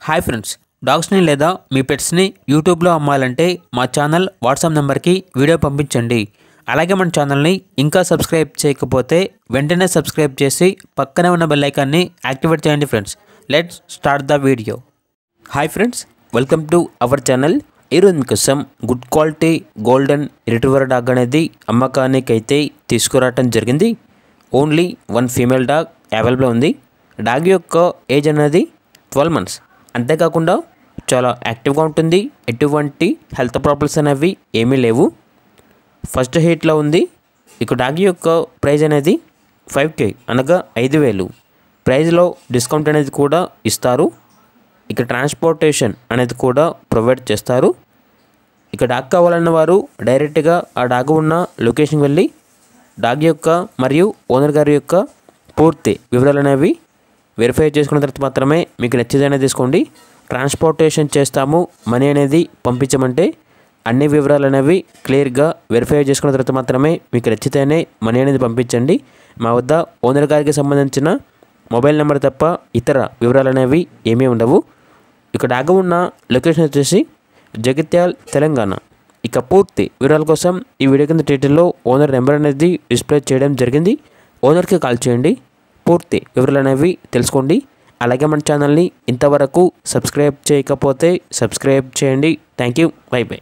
Hi friends, డాగ్స్ని లేదా మీ పెట్స్ని యూట్యూబ్లో అమ్మాలంటే మా ఛానల్ వాట్సాప్ నెంబర్కి వీడియో పంపించండి. అలాగే మన ఛానల్ని ఇంకా సబ్స్క్రైబ్ చేయకపోతే వెంటనే సబ్స్క్రైబ్ చేసి పక్కనే ఉన్న బెల్ ఐకాన్ని యాక్టివేట్ చేయండి friends. Let's start the video. Hi friends, welcome to our channel. ఈరోజు మీకోసం good quality golden retriever dog అనేది అమ్మకానికి అయితే తీసుకురావటం జరిగింది. Only one female dog available ఉంది. డాగ్ యొక్క ఏజ్ అనేది 12 months. అంతేకాకుండా చాలా యాక్టివ్గా ఉంటుంది. ఎటువంటి హెల్త్ ప్రాబ్లమ్స్ అనేవి ఏమీ లేవు. ఫస్ట్ హీట్లో ఉంది. ఇక డాగ్ యొక్క ప్రైజ్ అనేది 5K అనగా 5,000. ప్రైజ్లో డిస్కౌంట్ అనేది కూడా ఇస్తారు. ఇక ట్రాన్స్పోర్టేషన్ అనేది కూడా ప్రొవైడ్ చేస్తారు. ఇక డాగ్ కావాలన్న వారు డైరెక్ట్గా ఆ డాగ్ ఉన్న లొకేషన్కి వెళ్ళి డాగ్ యొక్క మరియు ఓనర్ గారి యొక్క పూర్తి వివరాలు అనేవి వెరిఫై చేసుకున్న తర్వాత మాత్రమే మీకు నచ్చితేనే తీసుకోండి. ట్రాన్స్పోర్టేషన్ చేస్తాము, మనీ అనేది పంపించమంటే అన్ని వివరాలు అనేవి క్లియర్గా వెరిఫై చేసుకున్న తర్వాత మాత్రమే మీకు నచ్చితేనే మనీ అనేది పంపించండి. మా వద్ద ఓనర్ గారికి సంబంధించిన మొబైల్ నెంబర్ తప్ప ఇతర వివరాలు అనేవి ఏమీ ఉండవు. ఇక డాగ్ ఉన్న లొకేషన్ వచ్చేసి జగిత్యాల, తెలంగాణ. ఇక పూర్తి వివరాల కోసం ఈ వీడియో కింద టైటిల్లో ఓనర్ నెంబర్ అనేది డిస్ప్లే చేయడం జరిగింది. ఓనర్కి కాల్ చేయండి, పూర్తి వివరాలు అనేవి తెలుసుకోండి. అలాగే మన ఛానల్ని ఇంతవరకు సబ్స్క్రైబ్ చేయకపోతే సబ్స్క్రైబ్ చేయండి. Thank you, by by.